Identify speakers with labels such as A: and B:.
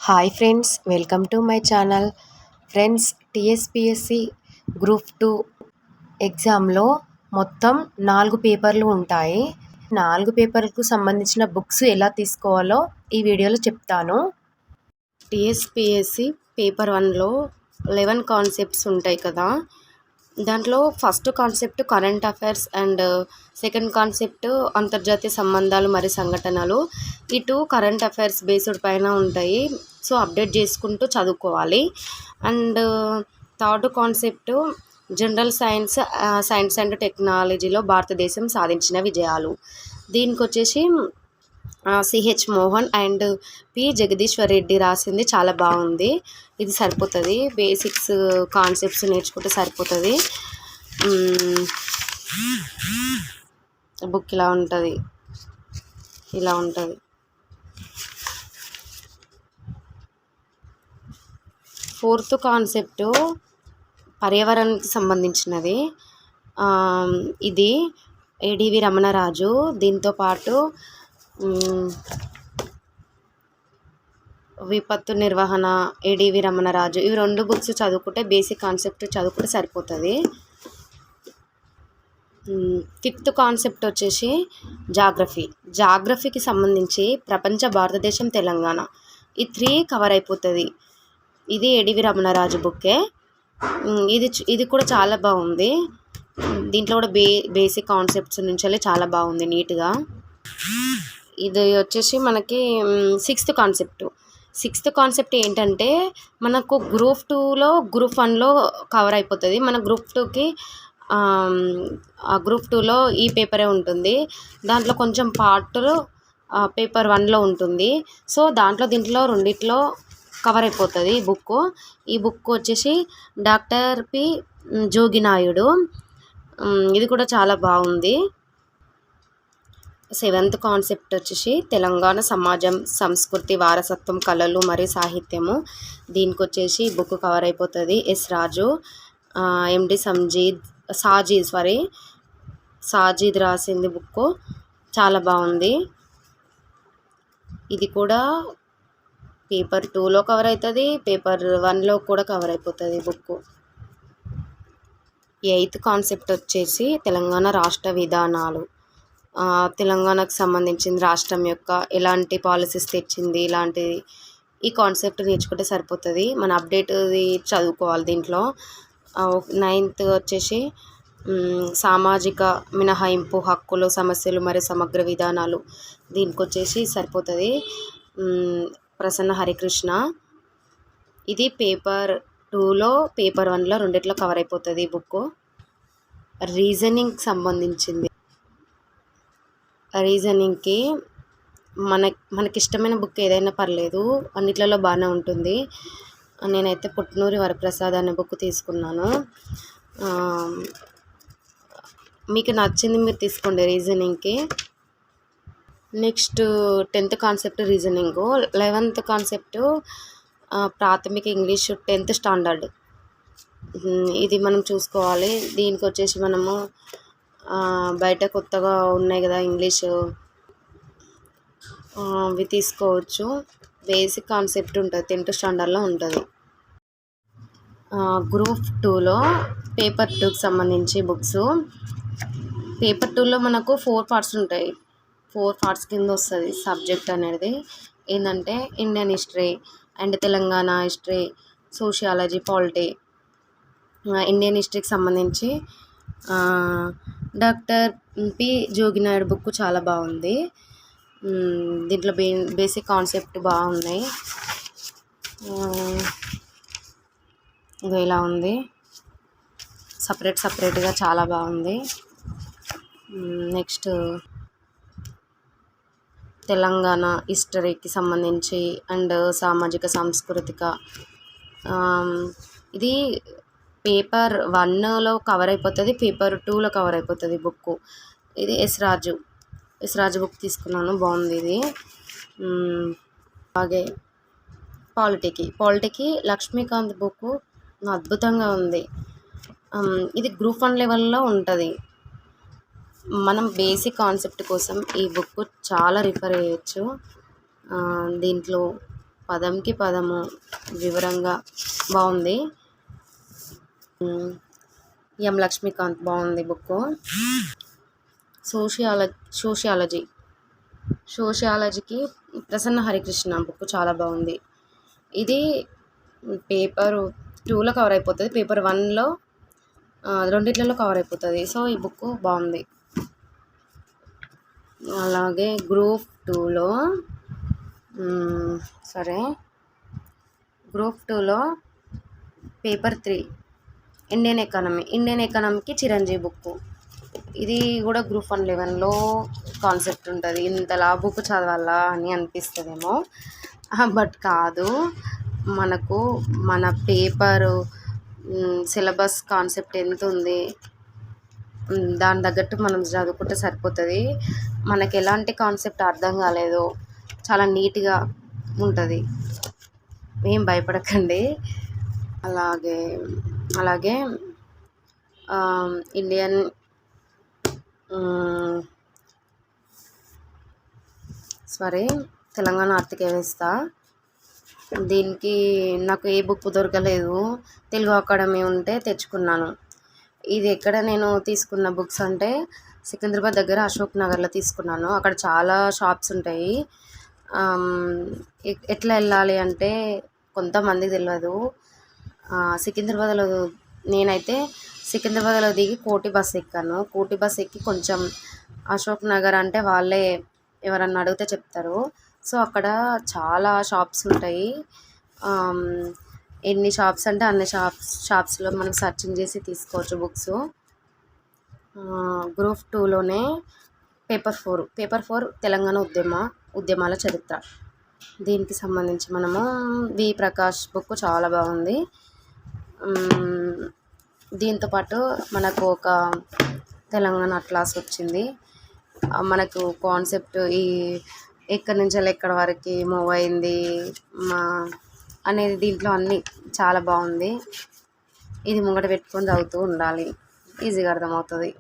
A: Hi friends, welcome to my channel. Friends, TSPSC group 2 ఎగ్జామ్లో మొత్తం 4 పేపర్లు ఉంటాయి. 4 పేపర్లకు సంబంధించిన బుక్స్ ఎలా తీసుకోవాలో ఈ వీడియోలో చెప్తాను. టీఎస్పీఎస్సి పేపర్ 1లో 11 కాన్సెప్ట్స్ ఉంటాయి కదా. దాంట్లో first concept current affairs and second concept అంతర్జాతీయ సంబంధాలు మరియు సంఘటనలు. ఈ 2 కరెంట్ అఫైర్స్ బేస్డ్ పైన ఉంటాయి. సో అప్డేట్ చేసుకుంటూ చదువుకోవాలి. And third concept general science and టెక్నాలజీలో భారతదేశం సాధించిన విజయాలు. దీనికి వచ్చేసి CH Mohan and P Jagadishwar Reddy రాసింది చాలా బాగుంది. ఇది సరిపోతుంది, బేసిక్స్ కాన్సెప్ట్స్ నేర్చుకుంటే సరిపోతుంది. బుక్ ఇలా ఉంటుంది. ఫోర్త్ కాన్సెప్ట్ పర్యావరణానికి సంబంధించినది. ఇది ఏడివి రమణరాజు. దీంతోపాటు విపత్తు నిర్వహణ, ఏడివి రమణరాజు, ఇవి 2 బుక్స్ చదువుకుంటే బేసిక్ కాన్సెప్ట్ చదువుకుంటే సరిపోతుంది. ఫిఫ్త్ కాన్సెప్ట్ వచ్చేసి జాగ్రఫీకి సంబంధించి ప్రపంచ, భారతదేశం, తెలంగాణ, ఈ 3 కవర్ అయిపోతుంది. ఇది ఏడివి రమణరాజు బుక్కే. ఇది కూడా చాలా బాగుంది. దీంట్లో కూడా బేసిక్ కాన్సెప్ట్స్ నుంచి చాలా బాగుంది నీట్గా. ఇది వచ్చేసి మనకి సిక్స్త్ కాన్సెప్ట్ ఏంటంటే మనకు గ్రూప్ 2లో గ్రూప్ 1లో కవర్ అయిపోతుంది. మన గ్రూప్ 2కి గ్రూప్ 2లో ఈ పేపరే ఉంటుంది. దాంట్లో కొంచెం పార్ట్ పేపర్ 1లో ఉంటుంది. సో దీంట్లో రెండిట్లో కవర్ అయిపోతుంది బుక్. ఈ బుక్ వచ్చేసి డాక్టర్ పి జోగినాయుడు. ఇది కూడా చాలా బాగుంది. సెవెంత్ కాన్సెప్ట్ వచ్చేసి తెలంగాణ సమాజం, సంస్కృతి, వారసత్వం, కళలు మరియు సాహిత్యము. దీనికి వచ్చేసి బుక్ కవర్ అయిపోతుంది. ఎస్ రాజు, ఎండి సాజీద్ రాసింది బుక్. చాలా బాగుంది. ఇది కూడా పేపర్ 2లో కవర్ అవుతుంది, పేపర్ 1లో కూడా కవర్ అయిపోతుంది బుక్. ఎయిత్ కాన్సెప్ట్ వచ్చేసి తెలంగాణ రాష్ట్ర విధానాలు. తెలంగాణకు సంబంధించింది, రాష్ట్రం యొక్క ఎలాంటి పాలసీస్ తెచ్చింది, ఇలాంటిది ఈ కాన్సెప్ట్ నేర్చుకుంటే సరిపోతుంది. మన అప్డేట్ది చదువుకోవాలి దీంట్లో. నైన్త్ వచ్చేసి సామాజిక మినహాయింపు, హక్కులు, సమస్యలు మరియు సమగ్ర విధానాలు. దీనికి వచ్చేసి సరిపోతుంది. ప్రసన్న హరికృష్ణ. ఇది పేపర్ 2లో పేపర్ 1లో రెండిట్లో కవర్ అయిపోతుంది బుక్. రీజనింగ్కి సంబంధించింది. రీజనింగ్కి మనకి ఇష్టమైన బుక్ ఏదైనా పర్లేదు, అన్నిట్లలో బాగానే ఉంటుంది. నేనైతే పుట్నూరి వరప్రసాద్ అనే బుక్ తీసుకున్నాను. మీకు నచ్చింది మీరు తీసుకోండి రీజనింగ్కి. Next 10th concept reasoning. 11th concept ప్రాథమిక ఇంగ్లీష్ 10th స్టాండర్డ్. ఇది మనం చూసుకోవాలి. దీనికి వచ్చేసి మనము బయట కొత్తగా ఉన్నాయి కదా ఇంగ్లీషు, అవి తీసుకోవచ్చు. బేసిక్ కాన్సెప్ట్ ఉంటుంది, 10th స్టాండర్డ్లో ఉంటుంది. గ్రూప్ 2లో పేపర్ 2కి సంబంధించి బుక్స్. పేపర్ 2లో మనకు 4 పార్ట్స్ ఉంటాయి. 4 పార్ట్స్ కింద వస్తుంది సబ్జెక్ట్ అనేది. ఏంటంటే Indian history and Telangana history, sociology, polity. Indian హిస్టరీకి సంబంధించి డాక్టర్ పి జోగినాయుడు బుక్ చాలా బాగుంది. దీంట్లో బేసిక్ కాన్సెప్ట్ బాగున్నాయి. ఇది ఇలా ఉంది, సపరేట్గా చాలా బాగుంది. నెక్స్ట్ తెలంగాణ హిస్టరీకి సంబంధించి అండ్ సామాజిక సాంస్కృతిక. ఇది పేపర్ 1లో కవర్ అయిపోతుంది, పేపర్ 2లో కవర్ అయిపోతుంది బుక్. ఇది ఎస్ రాజు బుక్ తీసుకున్నాను, బాగుంది ఇది. అలాగే పాలిటీకి లక్ష్మీకాంత్ బుక్ అద్భుతంగా ఉంది. ఇది గ్రూప్ 1 లెవెల్లో ఉంటుంది. మనం బేసిక్ కాన్సెప్ట్ కోసం ఈ బుక్ చాలా రిఫర్ చేయొచ్చు. దీంట్లో పదంకి పదము వివరంగా బాగుంది. ఎం లక్ష్మీకాంత్ బాగుంది బుక్. సోషియాలజీ సోషియాలజీకి ప్రసన్న హరికృష్ణ బుక్ చాలా బాగుంది. ఇది పేపర్ 2లో కవర్ అయిపోతుంది, పేపర్ 1లో రెండిట్లలో కవర్ అయిపోతుంది. సో ఈ బుక్ బాగుంది. అలాగే గ్రూప్ 2లో పేపర్ 3 ఇండియన్ ఎకానమీకి చిరంజీవి బుక్. ఇది కూడా గ్రూప్ 111లో కాన్సెప్ట్ ఉంటుంది. ఇంతలా బుక్ చదవాలా అని అనిపిస్తుందేమో, బట్ కాదు. మనకు మన పేపరు సిలబస్ కాన్సెప్ట్ ఎంత ఉంది దాని తగ్గట్టు మనం చదువుకుంటే సరిపోతుంది. మనకి ఎలాంటి కాన్సెప్ట్ అర్థం కాలేదో చాలా నీట్గా ఉంటుంది, ఏం భయపడకండి. అలాగే ఇండియన్ తెలంగాణ ఆర్థిక వ్యవస్థ, దీనికి నాకు ఏ బుక్ దొరకలేదు, తెలుగు అకాడమీ ఉంటే తెచ్చుకున్నాను. ఇది ఎక్కడ నేను తీసుకున్న బుక్స్ అంటే సికింద్రాబాద్ దగ్గర అశోక్ నగర్లో తీసుకున్నాను. అక్కడ చాలా షాప్స్ ఉంటాయి. ఎట్లా వెళ్ళాలి అంటే కొంతమందికి తెలియదు. నేనైతే సికింద్రాబాద్లో దిగి కోటి బస్ ఎక్కాను. కోటి బస్ ఎక్కి కొంచెం అశోక్ నగర్ అంటే వాళ్ళే ఎవరన్నా అడిగితే చెప్తారు. సో అక్కడ చాలా షాప్స్ ఉంటాయి. ఎన్ని షాప్స్ అంటే అన్ని షాప్స్లో మనం సర్చింగ్ చేసి తీసుకోవచ్చు బుక్స్. గ్రూప్ 2లోనే పేపర్ 4 తెలంగాణ ఉద్యమాల చరిత్ర. దీనికి సంబంధించి మనము వి ప్రకాష్ బుక్ చాలా బాగుంది. దీంతోపాటు మనకు ఒక తెలంగాణ అట్లాస్ వచ్చింది. మనకు కాన్సెప్ట్ ఎక్కడి నుంచి ఎక్కడి వరకు మూవ్ అయింది అనేది దీంట్లో అన్నీ చాలా బాగుంది. ఇది ముంగట పెట్టుకొని చదువుతూ ఉండాలి, ఈజీగా అర్థమవుతుంది.